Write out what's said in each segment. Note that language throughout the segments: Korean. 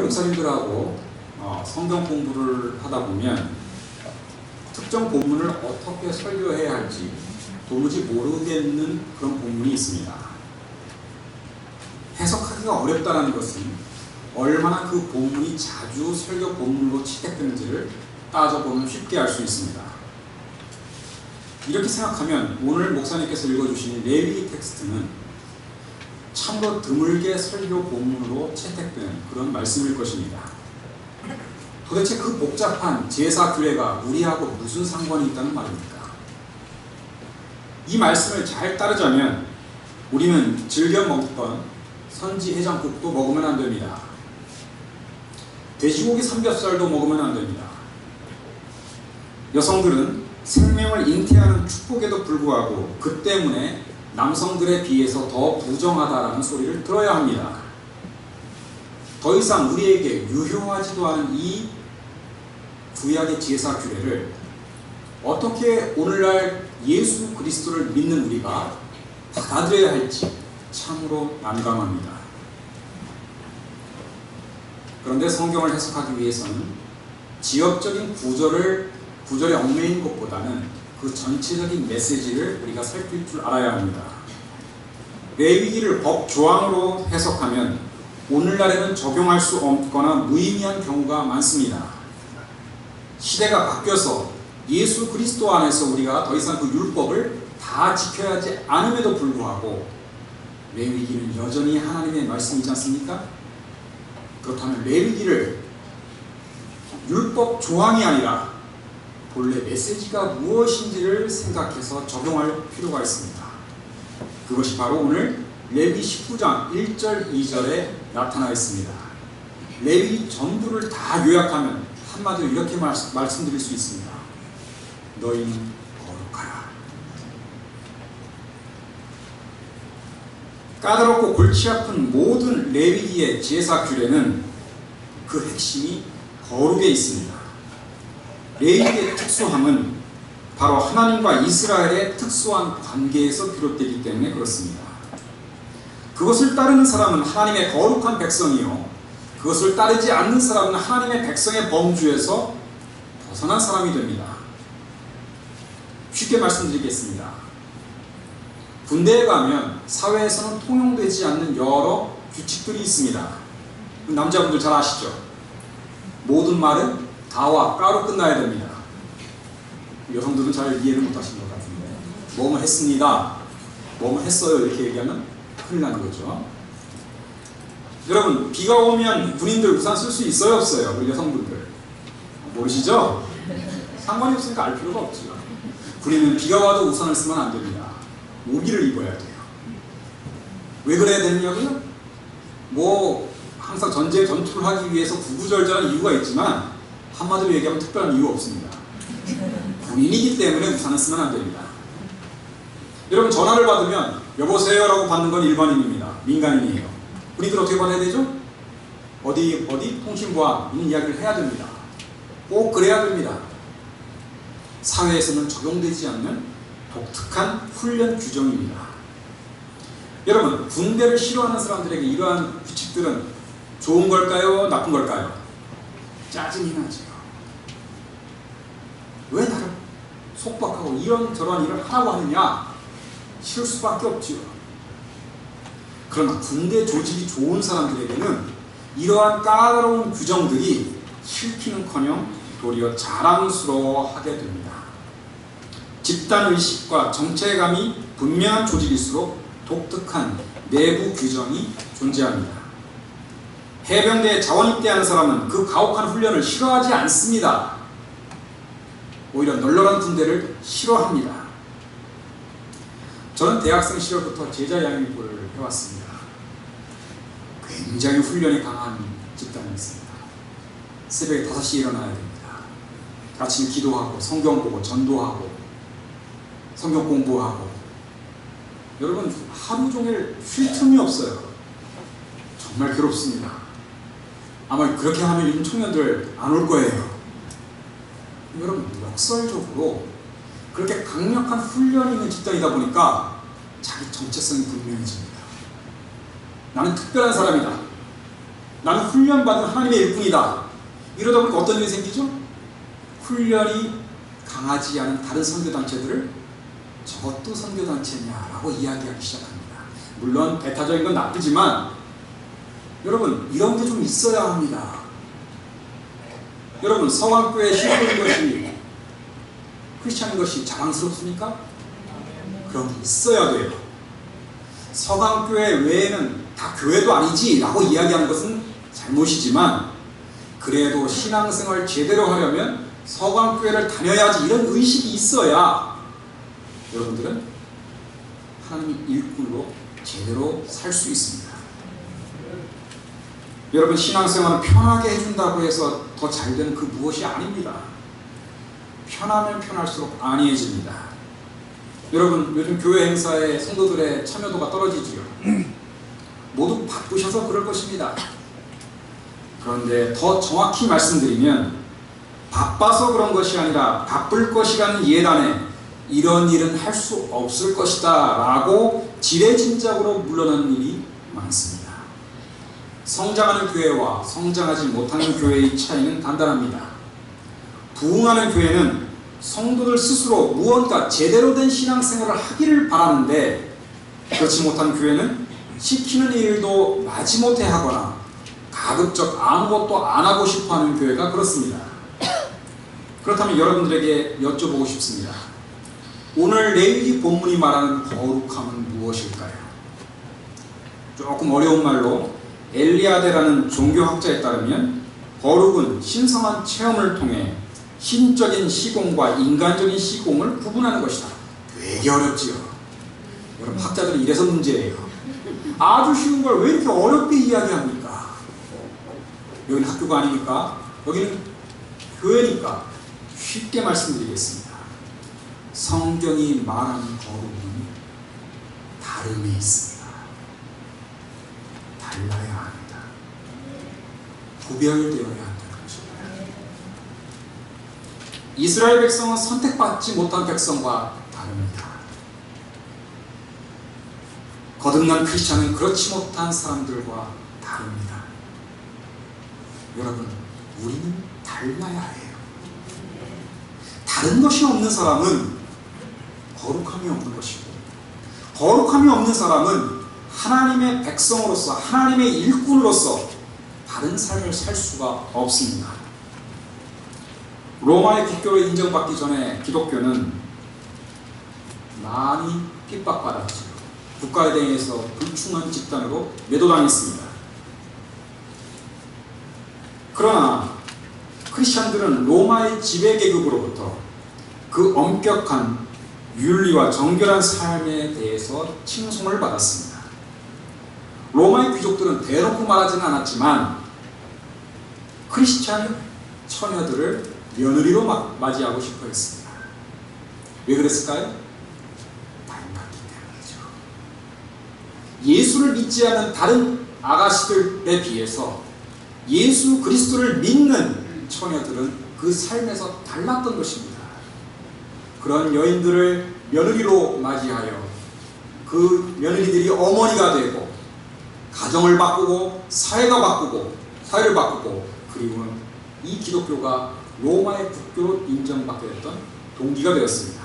목사님들하고 성경 공부를 하다 보면 특정 본문을 어떻게 설교해야 할지 도무지 모르겠는 그런 본문이 있습니다. 해석하기가 어렵다는 것은 얼마나 그 본문이 자주 설교 본문으로 채택되는지를 따져보면 쉽게 알 수 있습니다. 이렇게 생각하면 오늘 목사님께서 읽어주신 레위기 텍스트는 참으로 드물게 설교 본문으로 채택된 그런 말씀일 것입니다. 도대체 그 복잡한 제사 규례가 우리하고 무슨 상관이 있다는 말입니까? 이 말씀을 잘 따르자면 우리는 즐겨 먹던 선지 해장국도 먹으면 안 됩니다. 돼지고기 삼겹살도 먹으면 안 됩니다. 여성들은 생명을 잉태하는 축복에도 불구하고 그 때문에 남성들에 비해서 더 부정하다라는 소리를 들어야 합니다. 더 이상 우리에게 유효하지도 않은 이 구약의 제사 규례를 어떻게 오늘날 예수 그리스도를 믿는 우리가 받아들여야 할지 참으로 난감합니다. 그런데 성경을 해석하기 위해서는 지역적인 구절에 얽매인 것보다는 그 전체적인 메시지를 우리가 살필 줄 알아야 합니다. 레위기를 법 조항으로 해석하면 오늘날에는 적용할 수 없거나 무의미한 경우가 많습니다. 시대가 바뀌어서 예수 그리스도 안에서 우리가 더 이상 그 율법을 다 지켜야 하지 않음에도 불구하고 레위기는 여전히 하나님의 말씀이지 않습니까? 그렇다면 레위기를 율법 조항이 아니라 본래 메시지가 무엇인지를 생각해서 적용할 필요가 있습니다. 그것이 바로 오늘 레위 19장 1절 2절에 나타나 있습니다. 레위 전부를 다 요약하면 한마디로 이렇게 말씀드릴 수 있습니다. 너희는 거룩하라. 까다롭고 골치 아픈 모든 레위기의 제사 규례는 그 핵심이 거룩에 있습니다. 레위기의 특수함은 바로 하나님과 이스라엘의 특수한 관계에서 비롯되기 때문에 그렇습니다. 그것을 따르는 사람은 하나님의 거룩한 백성이요, 그것을 따르지 않는 사람은 하나님의 백성의 범주에서 벗어난 사람이 됩니다. 쉽게 말씀드리겠습니다. 군대에 가면 사회에서는 통용되지 않는 여러 규칙들이 있습니다. 남자분들 잘 아시죠? 모든 말은 다와 까로 끝나야 됩니다. 여성들은 잘 이해를 못하시는 것 같은데, 뭐뭐 했습니다, 뭐뭐 했어요 이렇게 얘기하면 큰일 나는 거죠. 여러분, 비가 오면 군인들 우산 쓸 수 있어요 없어요? 우리 여성분들 모르시죠? 상관이 없으니까 알 필요가 없죠. 군인은 비가 와도 우산을 쓰면 안 됩니다. 모기를 입어야 돼요. 왜 그래야 되느냐고요? 뭐 항상 전투를 하기 위해서 구구절절한 이유가 있지만 한마디로 얘기하면 특별한 이유 없습니다. 군인이기 때문에 우산을 쓰면 안 됩니다. 여러분, 전화를 받으면 여보세요 라고 받는 건 일반인입니다. 민간인이에요. 우리들 어떻게 받아야 되죠? 어디 통신부와 이런 이야기를 해야 됩니다. 꼭 그래야 됩니다. 사회에서는 적용되지 않는 독특한 훈련 규정입니다. 여러분, 군대를 싫어하는 사람들에게 이러한 규칙들은 좋은 걸까요? 나쁜 걸까요? 짜증이 나죠. 왜 나를 속박하고 이런저런 일을 하라고 하느냐? 싫을 수밖에 없지요. 그러나 군대 조직이 좋은 사람들에게는 이러한 까다로운 규정들이 싫기는커녕 도리어 자랑스러워하게 됩니다. 집단의식과 정체감이 분명한 조직일수록 독특한 내부 규정이 존재합니다. 해병대에 자원 입대하는 사람은 그 가혹한 훈련을 싫어하지 않습니다. 오히려 널널한 군대를 싫어합니다. 저는 대학생 시절부터 제자 양육을 해왔습니다. 굉장히 훈련이 강한 집단이었습니다. 새벽에 5시에 일어나야 됩니다. 아침 기도하고 성경 보고 전도하고 성경 공부하고, 여러분 하루 종일 쉴 틈이 없어요. 정말 괴롭습니다. 아마 그렇게 하면 요즘 청년들 안 올 거예요. 여러분, 역설적으로 그렇게 강력한 훈련이 있는 집단이다 보니까 자기 정체성이 분명해집니다. 나는 특별한 사람이다. 나는 훈련받은 하나님의 일꾼이다. 이러다 보니까 어떤 일이 생기죠? 훈련이 강하지 않은 다른 선교단체들을 저것도 선교단체냐라고 이야기하기 시작합니다. 물론 배타적인 건 나쁘지만 여러분, 이런 게 좀 있어야 합니다. 여러분, 서강교회 신부인 것이 크리스찬인 것이 자랑스럽습니까? 그런 게 있어야 돼요. 서강교회 외에는 다 교회도 아니지 라고 이야기하는 것은 잘못이지만, 그래도 신앙생활 제대로 하려면 서강교회를 다녀야지, 이런 의식이 있어야 여러분들은 하나님의 일꾼으로 제대로 살 수 있습니다. 여러분, 신앙생활은 편하게 해준다고 해서 더 잘되는 그 무엇이 아닙니다. 편하면 편할수록 안이해집니다. 여러분, 요즘 교회 행사에 성도들의 참여도가 떨어지지요. 모두 바쁘셔서 그럴 것입니다. 그런데 더 정확히 말씀드리면, 바빠서 그런 것이 아니라 바쁠 것이라는 예단에 이런 일은 할 수 없을 것이다 라고 지레짐작으로 물러나는 일이 많습니다. 성장하는 교회와 성장하지 못하는 교회의 차이는 간단합니다. 부흥하는 교회는 성도들 스스로 무언가 제대로 된 신앙생활을 하기를 바라는데, 그렇지 못한 교회는 시키는 일도 마지못해 하거나 가급적 아무것도 안 하고 싶어하는 교회가 그렇습니다. 그렇다면 여러분들에게 여쭤보고 싶습니다. 오늘 레위기 본문이 말하는 거룩함은 무엇일까요? 조금 어려운 말로 엘리아데라는 종교학자에 따르면, 거룩은 신성한 체험을 통해 신적인 시공과 인간적인 시공을 구분하는 것이다. 되게 어렵지요. 여러분, 학자들은 이래서 문제예요. 아주 쉬운 걸 왜 이렇게 어렵게 이야기합니까? 여기는 학교가 아니니까, 여기는 교회니까 쉽게 말씀드리겠습니다. 성경이 말하는 거룩은 다름이 있습니다. 달라야 합니다. 구별되어야 한다는 것입니다. 이스라엘 백성은 선택받지 못한 백성과 다릅니다. 거듭난 크리스찬은 그렇지 못한 사람들과 다릅니다. 여러분, 우리는 달라야 해요. 다른 것이 없는 사람은 거룩함이 없는 것이고, 거룩함이 없는 사람은 하나님의 백성으로서, 하나님의 일꾼으로서 다른 삶을 살 수가 없습니다. 로마의 국교로 인정받기 전에 기독교는 많이 핍박받았죠. 국가에 대해서 불충한 집단으로 매도당했습니다. 그러나 크리스찬들은 로마의 지배계급으로부터 그 엄격한 윤리와 정결한 삶에 대해서 칭송을 받았습니다. 로마의 귀족들은 대놓고 말하지는 않았지만 크리스찬 처녀들을 며느리로 맞이하고 싶어 했습니다. 왜 그랬을까요? 닮았기 때문이죠. 예수를 믿지 않은 다른 아가씨들에 비해서 예수 그리스도를 믿는 처녀들은 그 삶에서 달랐던 것입니다. 그런 여인들을 며느리로 맞이하여 그 며느리들이 어머니가 되고 가정을 바꾸고 사회가 바꾸고 사회를 바꾸고, 그리고는 이 기독교가 로마의 국교로 인정받게 됐던 동기가 되었습니다.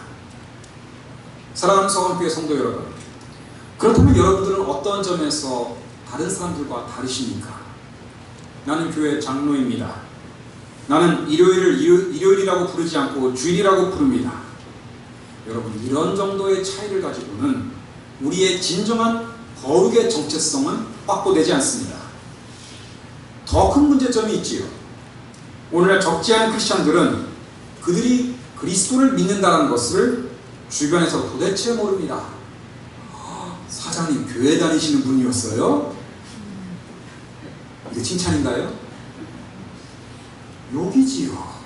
사랑하는 서강교회 성도 여러분, 그렇다면 여러분들은 어떤 점에서 다른 사람들과 다르십니까? 나는 교회 장로입니다. 나는 일요일을 일요일이라고 부르지 않고 주일이라고 부릅니다. 여러분, 이런 정도의 차이를 가지고는 우리의 진정한 거룩의 정체성은 확보되지 않습니다. 더 큰 문제점이 있지요. 오늘날 적지 않은 크리스찬들은 그들이 그리스도를 믿는다는 것을 주변에서 도대체 모릅니다. 사장님, 교회 다니시는 분이었어요? 이게 칭찬인가요? 욕이지요.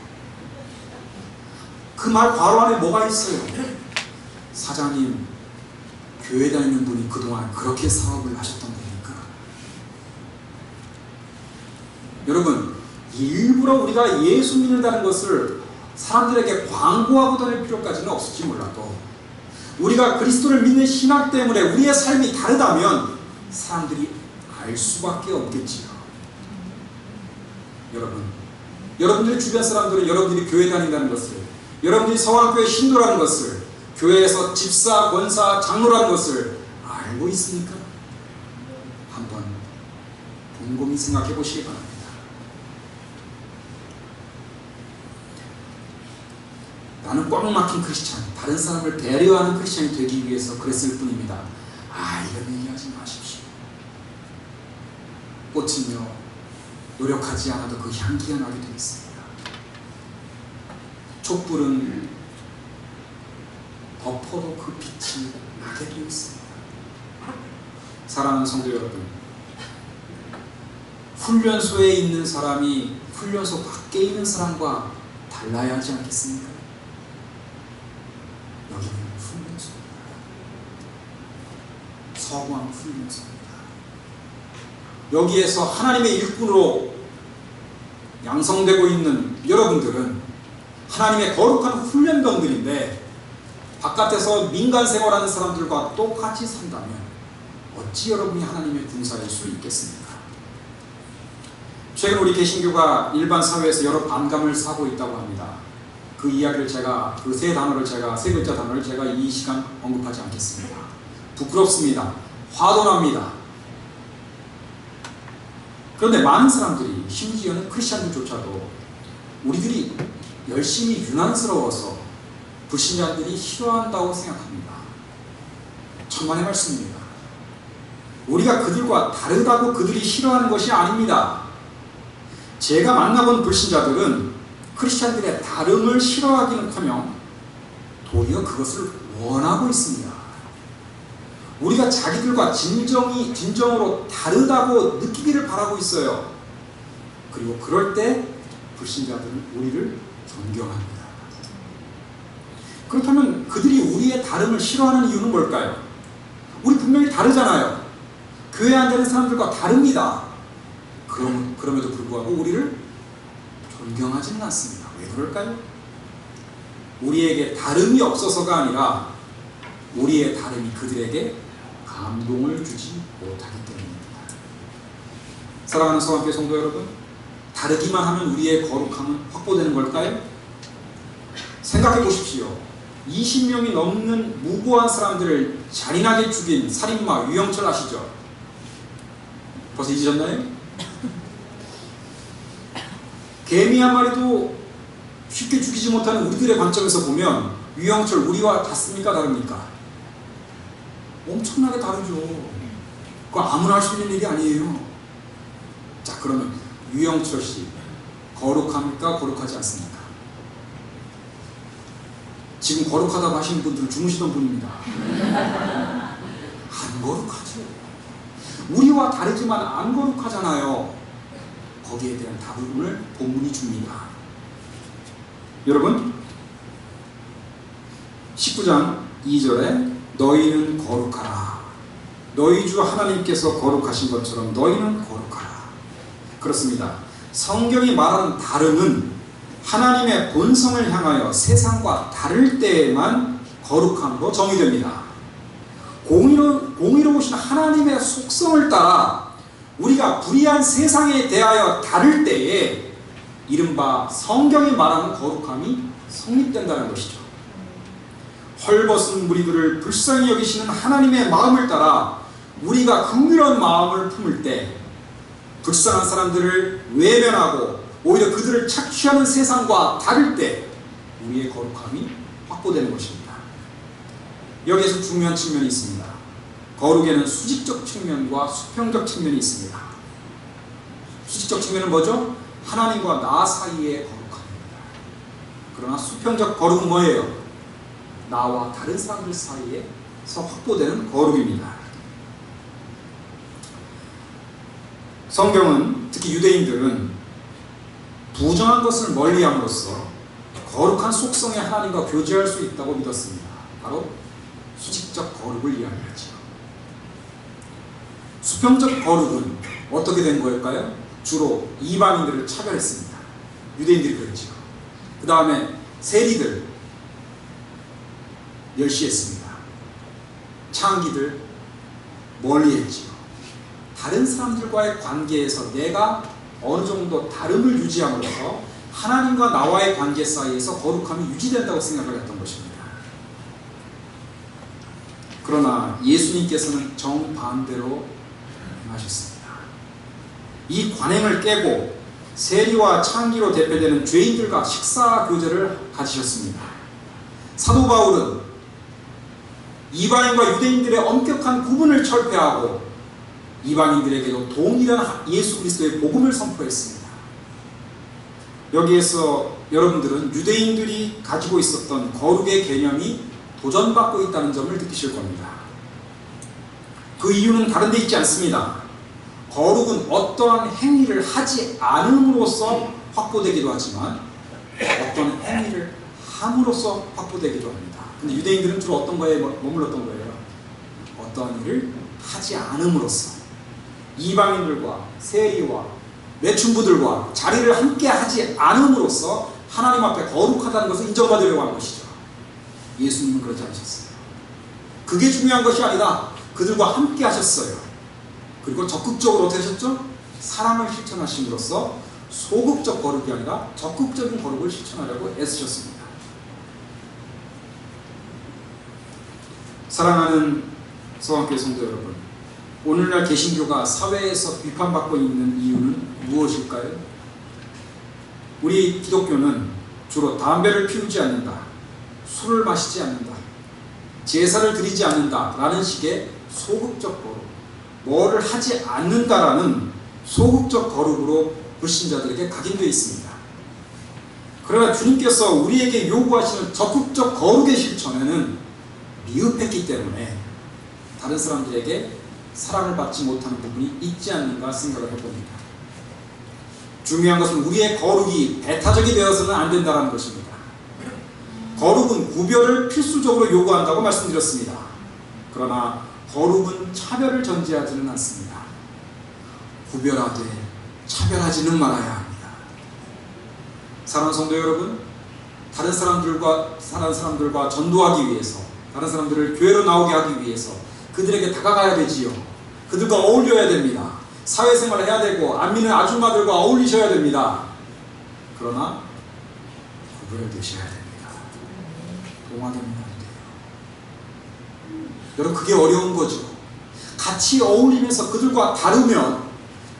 그 말 괄호 안에 뭐가 있어요? 사장님, 교회 다니는 분이 그동안 그렇게 사업을 하셨던 겁니까? 여러분, 일부러 우리가 예수 믿는다는 것을 사람들에게 광고하고 다닐 필요까지는 없을지 몰라도, 우리가 그리스도를 믿는 신앙 때문에 우리의 삶이 다르다면 사람들이 알 수밖에 없겠지요. 여러분들의 주변 사람들은 여러분들이 교회 다닌다는 것을, 여러분들이 성화교회 신도라는 것을, 교회에서 집사, 권사, 장로라는 것을 알고 있습니까? 한번 곰곰이 생각해 보시기 바랍니다. 나는 꽉 막힌 크리스찬, 다른 사람을 배려하는 크리스찬이 되기 위해서 그랬을 뿐입니다. 이런 얘기하지 마십시오. 꽃은요, 노력하지 않아도 그 향기가 나게 되어 있습니다. 촛불은 덮어도 그 빛이 나게 되어 있습니다. 사랑하는 성도 여러분, 훈련소에 있는 사람이 훈련소 밖에 있는 사람과 달라야 하지 않겠습니까? 여기는 훈련소입니다. 서구한 훈련소입니다. 여기에서 하나님의 일꾼으로 양성되고 있는 여러분들은 하나님의 거룩한 훈련병들인데, 바깥에서 민간 생활하는 사람들과 똑같이 산다면 어찌 여러분이 하나님의 군사일 수 있겠습니까? 최근 우리 개신교가 일반 사회에서 여러 반감을 사고 있다고 합니다. 그 이야기를 제가, 그 세 글자 단어를 제가 이 시간 언급하지 않겠습니다. 부끄럽습니다. 화도 납니다. 그런데 많은 사람들이, 심지어는 크리스찬들조차도 우리들이 열심히 유난스러워서 불신자들이 싫어한다고 생각합니다. 천만의 말씀입니다. 우리가 그들과 다르다고 그들이 싫어하는 것이 아닙니다. 제가 만나본 불신자들은 크리스찬들의 다름을 싫어하기는커녕 도리어 그것을 원하고 있습니다. 우리가 자기들과 진정으로 다르다고 느끼기를 바라고 있어요. 그리고 그럴 때 불신자들은 우리를 존경합니다. 그렇다면 그들이 우리의 다름을 싫어하는 이유는 뭘까요? 우리 분명히 다르잖아요. 교회에 앉아있는 사람들과 다릅니다. 그럼에도 불구하고 우리를 존경하지는 않습니다. 왜 그럴까요? 우리에게 다름이 없어서가 아니라 우리의 다름이 그들에게 감동을 주지 못하기 때문입니다. 사랑하는 성화교회 성도 여러분, 다르기만 하면 우리의 거룩함은 확보되는 걸까요? 생각해 보십시오. 20명이 넘는 무고한 사람들을 잔인하게 죽인 살인마 유영철 아시죠? 벌써 잊으셨나요? 개미 한 마리도 쉽게 죽이지 못하는 우리들의 관점에서 보면 유영철 우리와 같습니까? 다릅니까? 엄청나게 다르죠. 그거 아무나 할 수 있는 일이 아니에요. 자, 그러면 유영철 씨 거룩합니까? 거룩하지 않습니까? 지금 거룩하다고 하시는 분들은 주무시던 분입니다. 안 거룩하죠. 우리와 다르지만 안 거룩하잖아요. 거기에 대한 답을 본문이 줍니다. 여러분, 19장 2절에 너희는 거룩하라. 너희 주 하나님께서 거룩하신 것처럼 너희는 거룩하라. 그렇습니다. 성경이 말하는 다름은 하나님의 본성을 향하여 세상과 다를 때에만 거룩함으로 정의됩니다. 공의로우신 하나님의 속성을 따라 우리가 불의한 세상에 대하여 다를 때에 이른바 성경이 말하는 거룩함이 성립된다는 것이죠. 헐벗은 무리들을 불쌍히 여기시는 하나님의 마음을 따라 우리가 긍휼한 마음을 품을 때 불쌍한 사람들을 외면하고 오히려 그들을 착취하는 세상과 다를 때 우리의 거룩함이 확보되는 것입니다. 여기에서 중요한 측면이 있습니다. 거룩에는 수직적 측면과 수평적 측면이 있습니다. 수직적 측면은 뭐죠? 하나님과 나 사이의 거룩함입니다. 그러나 수평적 거룩은 뭐예요? 나와 다른 사람들 사이에서 확보되는 거룩입니다. 성경은, 특히 유대인들은 부정한 것을 멀리함으로써 거룩한 속성의 하나님과 교제할 수 있다고 믿었습니다. 바로 수직적 거룩을 이야기하죠. 수평적 거룩은 어떻게 된 걸까요? 주로 이방인들을 차별했습니다. 유대인들이 그랬죠. 그 다음에 세리들 멸시했습니다. 창기들 멀리했지요. 다른 사람들과의 관계에서 내가 어느 정도 다름을 유지함으로써 하나님과 나와의 관계 사이에서 거룩함이 유지된다고 생각을 했던 것입니다. 그러나 예수님께서는 정반대로 행하셨습니다. 이 관행을 깨고 세리와 창기로 대표되는 죄인들과 식사 교제를 가지셨습니다. 사도 바울은 이방인과 유대인들의 엄격한 구분을 철폐하고 이방인들에게도 동일한 예수 그리스도의 복음을 선포했습니다. 여기에서 여러분들은 유대인들이 가지고 있었던 거룩의 개념이 도전받고 있다는 점을 느끼실 겁니다. 그 이유는 다른 데 있지 않습니다. 거룩은 어떠한 행위를 하지 않음으로써 확보되기도 하지만 어떤 행위를 함으로써 확보되기도 합니다. 근데 유대인들은 주로 어떤 거에 머물렀던 거예요? 어떤 일을 하지 않음으로써 이방인들과 세리와 외춘부들과 자리를 함께 하지 않음으로써 하나님 앞에 거룩하다는 것을 인정받으려고 하는 것이죠. 예수님은 그렇지 않으셨어요. 그게 중요한 것이 아니라 그들과 함께 하셨어요. 그리고 적극적으로 어떻게 하셨죠? 사랑을 실천하심으로써 소극적 거룩이 아니라 적극적인 거룩을 실천하려고 애쓰셨습니다. 사랑하는 서강교회 성도 여러분, 오늘날 개신교가 사회에서 비판받고 있는 이유는 무엇일까요? 우리 기독교는 주로 담배를 피우지 않는다, 술을 마시지 않는다, 제사를 드리지 않는다 라는 식의 소극적 거룩, 뭐를 하지 않는다라는 소극적 거룩으로 불신자들에게 각인되어 있습니다. 그러나 주님께서 우리에게 요구하시는 적극적 거룩의 실천에는 미흡했기 때문에 다른 사람들에게 사랑을 받지 못하는 부분이 있지 않는가 생각을 해봅니다. 중요한 것은 우리의 거룩이 배타적이 되어서는 안 된다는 것입니다. 거룩은 구별을 필수적으로 요구한다고 말씀드렸습니다. 그러나 거룩은 차별을 전제하지는 않습니다. 구별하되 차별하지는 말아야 합니다. 사랑하는 성도 여러분, 다른 사람들과 전도하기 위해서, 다른 사람들을 교회로 나오게 하기 위해서 그들에게 다가가야 되지요. 그들과 어울려야 됩니다. 사회생활을 해야 되고 안 믿는 아줌마들과 어울리셔야 됩니다. 그러나 구별되셔야 됩니다. 동화되면 안 돼요. 여러분, 그게 어려운 거죠. 같이 어울리면서 그들과 다르면,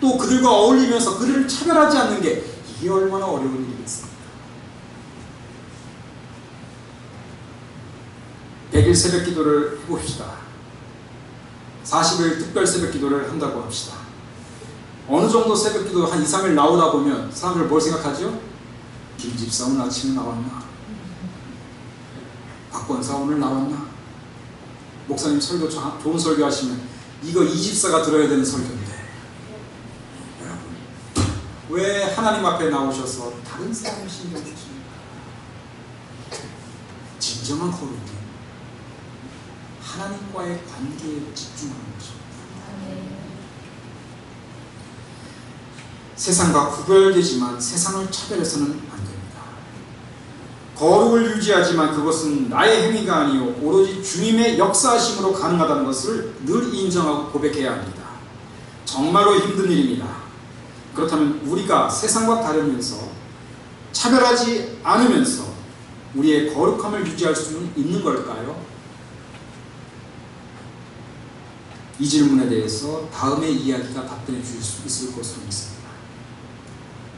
또 그들과 어울리면서 그들을 차별하지 않는 게, 이게 얼마나 어려운 일이겠습니까? 100일 새벽 기도를 해봅시다. 40일 특별 새벽 기도를 한다고 합시다. 어느 정도 새벽 기도 한 2, 3일 나오다 보면 사람들 뭘 생각하죠? 김 집사 오늘 아침에 나왔나? 박권사 오늘 나왔나? 목사님 설교 좋은 설교 하시면 이거 이 집사가 들어야 되는 설교인데, 여러분, 왜 하나님 앞에 나오셔서 다른 사람을 신경 쓰십니까? 진정한 거룩은 하나님과의 관계에 집중하는 것입니다. 세상과 구별되지만 세상을 차별해서는 안 됩니다. 거룩을 유지하지만 그것은 나의 행위가 아니요 오로지 주님의 역사하심으로 가능하다는 것을 늘 인정하고 고백해야 합니다. 정말로 힘든 일입니다. 그렇다면 우리가 세상과 다르면서 차별하지 않으면서 우리의 거룩함을 유지할 수는 있는 걸까요? 이 질문에 대해서 다음의 이야기가 답변해 주실 수 있을 것으로 믿습니다.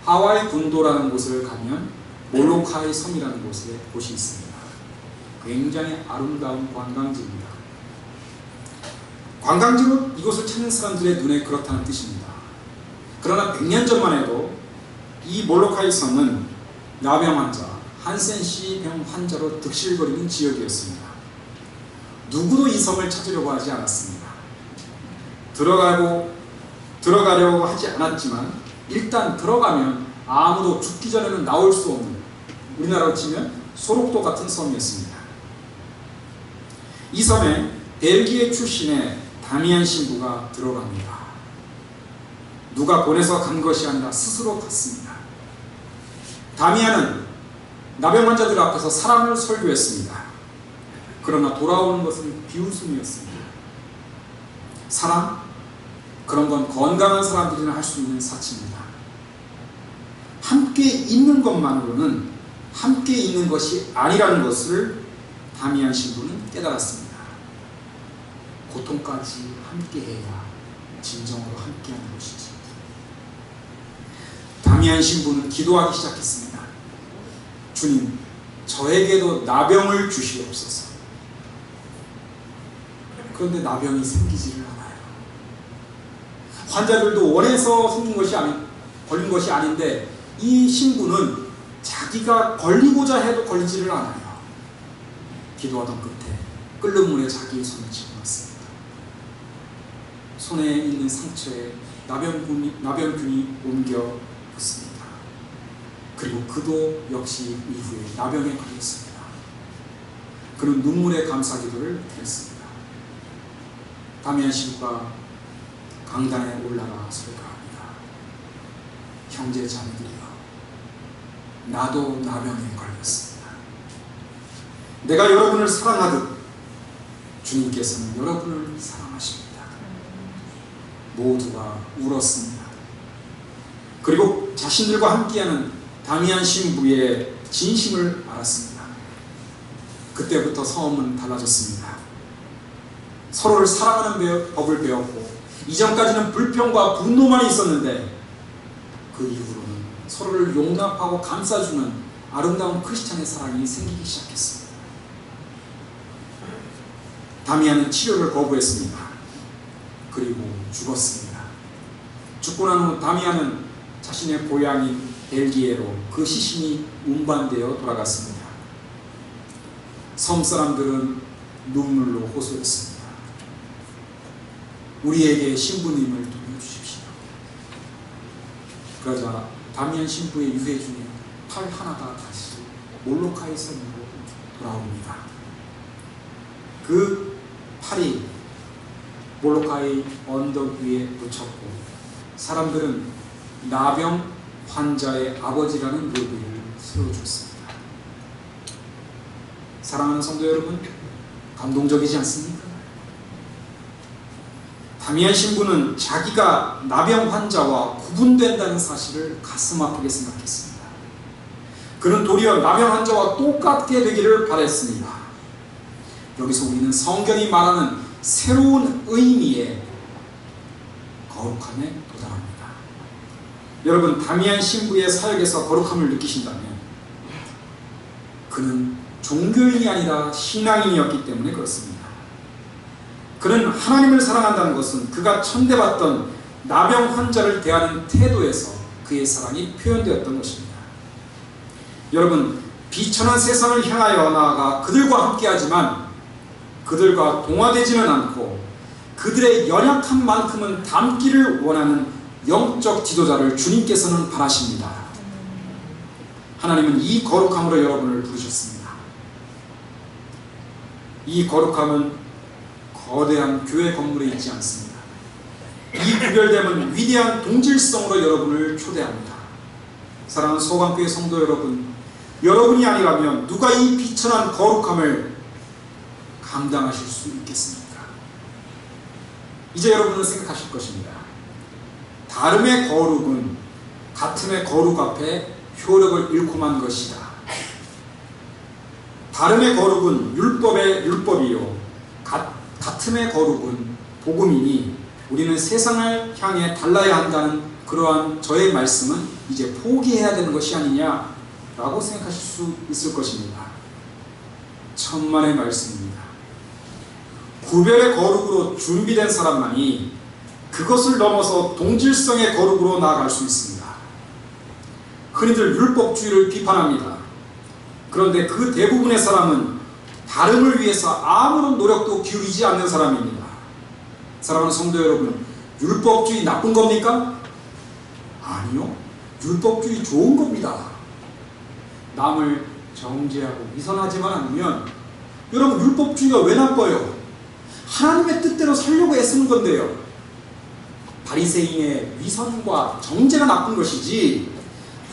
하와이 군도라는 곳을 가면 몰로카이 섬이라는 곳이 있습니다. 굉장히 아름다운 관광지입니다. 관광지로 이곳을 찾는 사람들의 눈에 그렇다는 뜻입니다. 그러나 100년 전만 해도 이 몰로카이 섬은 나병 환자, 한센시 병 환자로 득실거리는 지역이었습니다. 누구도 이 섬을 찾으려고 하지 않았습니다. 들어가려고 하지 않았지만 일단 들어가면 아무도 죽기 전에는 나올 수 없는, 우리나라로 치면 소록도 같은 섬이었습니다. 이 섬에 벨기에 출신의 다미안 신부가 들어갑니다. 누가 보내서 간 것이 아니라 스스로 갔습니다. 다미안은 나병 환자들 앞에서 사랑을 설교했습니다. 그러나 돌아오는 것은 비웃음이었습니다. 사랑? 그런 건 건강한 사람들이나 할 수 있는 사치입니다. 함께 있는 것만으로는 함께 있는 것이 아니라는 것을 다미안 신부는 깨달았습니다. 고통까지 함께해야 진정으로 함께하는 것이지. 다미안 신부는 기도하기 시작했습니다. 주님, 저에게도 나병을 주시옵소서. 그런데 나병이 생기지를 않아요. 환자들도 원해서 걸린 것이 아닌데 이 신부는 자기가 걸리고자 해도 걸리지를 않아요. 기도하던 끝에 끓는 물에 자기의 손을 집어넣습니다. 손에 있는 상처에 나병균이 옮겨 붙습니다. 그리고 그도 역시 이후에 나병에 걸렸습니다. 그는 눈물의 감사 기도를 드렸습니다. 다미안 신부가 강단에 올라가 설교합니다. 형제 자매들이여, 나도 나병에 걸렸습니다. 내가 여러분을 사랑하듯 주님께서는 여러분을 사랑하십니다. 모두가 울었습니다. 그리고 자신들과 함께하는 다미안 신부의 진심을 알았습니다. 그때부터 성음은 달라졌습니다. 서로를 사랑하는 법을 배웠고, 이전까지는 불평과 분노만 있었는데 그 이후로는 서로를 용납하고 감싸주는 아름다운 크리스찬의 사랑이 생기기 시작했습니다. 다미안은 치료를 거부했습니다. 그리고 죽었습니다. 죽고 난 후 다미안은 자신의 고향인 벨기에로 그 시신이 운반되어 돌아갔습니다. 섬 사람들은 눈물로 호소했습니다. 우리에게 신부님을 돌려주십시오. 그러자 다미안 신부의 유해 중에 팔 하나가 다시 몰로카이 섬으로 돌아옵니다. 그 팔이 몰로카이 언덕 위에 묻혔고, 사람들은 나병 환자의 아버지라는 묘비를 세워줬습니다. 사랑하는 성도 여러분, 감동적이지 않습니까? 다미안 신부는 자기가 나병 환자와 구분된다는 사실을 가슴 아프게 생각했습니다. 그는 도리어 나병 환자와 똑같게 되기를 바랬습니다. 여기서 우리는 성경이 말하는 새로운 의미의 거룩함에 도달합니다. 여러분, 다미안 신부의 사역에서 거룩함을 느끼신다면 그는 종교인이 아니라 신앙인이었기 때문에 그렇습니다. 그는 하나님을 사랑한다는 것은 그가 천대받던 나병 환자를 대하는 태도에서 그의 사랑이 표현되었던 것입니다. 여러분, 비천한 세상을 향하여 나아가 그들과 함께하지만 그들과 동화되지는 않고 그들의 연약한 만큼은 닮기를 원하는 영적 지도자를 주님께서는 바라십니다. 하나님은 이 거룩함으로 여러분을 부르셨습니다. 이 거룩함은 거대한 교회 건물에 있지 않습니다. 이 구별됨은 위대한 동질성으로 여러분을 초대합니다. 사랑하는 소강교회 성도 여러분, 여러분이 아니라면 누가 이 비천한 거룩함을 감당하실 수 있겠습니까? 이제 여러분은 생각하실 것입니다. 다름의 거룩은 같음의 거룩 앞에 효력을 잃고 만 것이다. 다름의 거룩은 율법의 율법이요, 같음의 거룩은 복음이니 우리는 세상을 향해 달라야 한다는 그러한 저의 말씀은 이제 포기해야 되는 것이 아니냐라고 생각하실 수 있을 것입니다. 천만의 말씀입니다. 구별의 거룩으로 준비된 사람만이 그것을 넘어서 동질성의 거룩으로 나아갈 수 있습니다. 흔히들 율법주의를 비판합니다. 그런데 그 대부분의 사람은 다름을 위해서 아무런 노력도 기울이지 않는 사람입니다. 사랑하는 성도 여러분, 율법주의 나쁜 겁니까? 아니요, 율법주의 좋은 겁니다. 남을 정죄하고 위선하지만 않으면 여러분, 율법주의가 왜 나빠요? 하나님의 뜻대로 살려고 애쓰는 건데요. 바리새인의 위선과 정죄가 나쁜 것이지,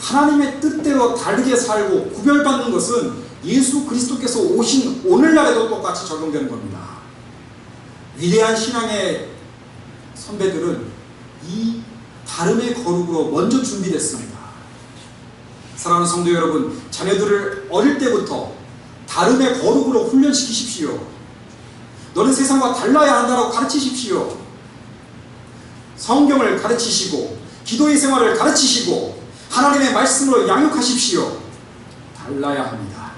하나님의 뜻대로 다르게 살고 구별받는 것은 예수 그리스도께서 오신 오늘날에도 똑같이 적용되는 겁니다. 위대한 신앙의 선배들은 이 다름의 거룩으로 먼저 준비됐습니다. 사랑하는 성도 여러분, 자녀들을 어릴 때부터 다름의 거룩으로 훈련시키십시오. 너는 세상과 달라야 한다고 가르치십시오. 성경을 가르치시고 기도의 생활을 가르치시고 하나님의 말씀으로 양육하십시오. 달라야 합니다.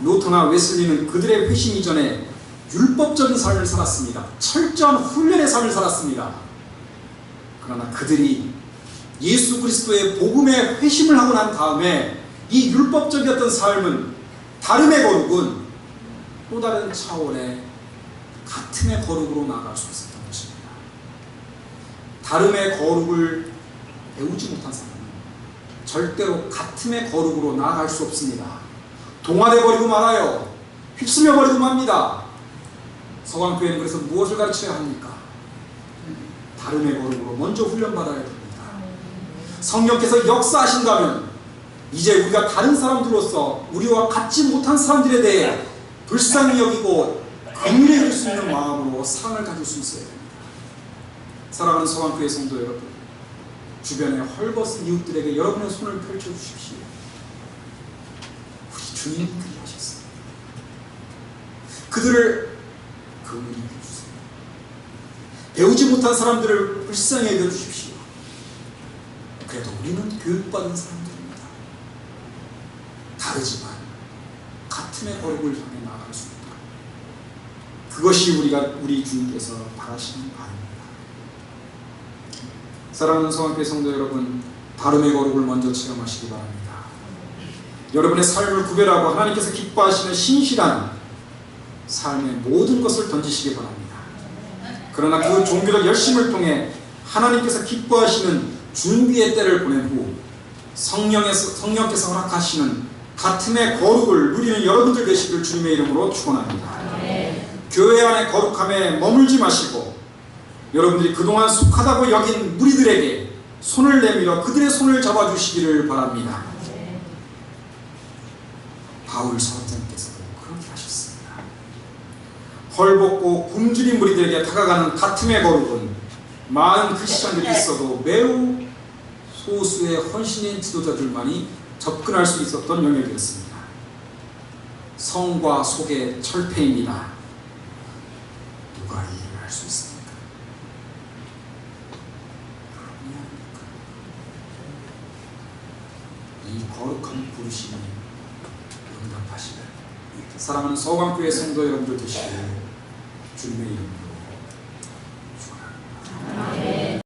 루터나 웨슬리는 그들의 회심 이전에 율법적인 삶을 살았습니다. 철저한 훈련의 삶을 살았습니다. 그러나 그들이 예수 그리스도의 복음에 회심을 하고 난 다음에 이 율법적이었던 삶은 다름의 거룩은 또 다른 차원의 같음의 거룩으로 나아갈 수 있었던 것입니다. 다름의 거룩을 배우지 못한 사람은 절대로 같음의 거룩으로 나아갈 수 없습니다. 동화돼 버리고 말아요. 휩쓸려 버리고 맙니다. 서강교회는 그래서 무엇을 가르쳐야 합니까? 다름의 거룩으로 먼저 훈련받아야 됩니다. 성령께서 역사하신다면 이제 우리가 다른 사람들로서 우리와 같지 못한 사람들에 대해 불쌍히 여기고 긍휼히 여길 수 있는 마음으로 사랑을 가질 수 있어야 됩니다. 사랑하는 서강교회 성도 여러분, 주변에 헐벗은 이웃들에게 여러분의 손을 펼쳐주십시오. 우리 주님이 그리하셨습니다. 그들을 긍휼히 여겨주세요. 배우지 못한 사람들을 불쌍히 여겨주십시오. 그래도 우리는 교육받은 사람들입니다. 다르지만 같음의 거룩을 향해 나아갈 수 있다. 그것이 우리 주님께서 바라시는 바입니다. 사랑하는 성악교회 성도 여러분, 다름의 거룩을 먼저 체험하시기 바랍니다. 여러분의 삶을 구별하고 하나님께서 기뻐하시는 신실한 삶의 모든 것을 던지시기 바랍니다. 그러나 그 종교적 열심을 통해 하나님께서 기뻐하시는 준비의 때를 보낸 후 성령께서 허락하시는 같음의 거룩을 누리는 여러분들 되시길 주님의 이름으로 축원합니다. 교회 안의 거룩함에 머물지 마시고 여러분들이 그동안 속하다고 여긴 무리들에게 손을 내밀어 그들의 손을 잡아주시기를 바랍니다. 바울 사도님께서도 그렇게 하셨습니다. 헐벗고 굶주린 무리들에게 다가가는 같음의 거룩은 많은 크리스천들이 있어도 매우 소수의 헌신인 지도자들만이 접근할 수 있었던 영역이었습니다. 성과 속의 철폐입니다. 누가 이해를 할 수 있습니까? 이 거룩한 부르심이 응답하시는 사랑하는 서강교회 성도 여러분들 되시길 주님의 이름으로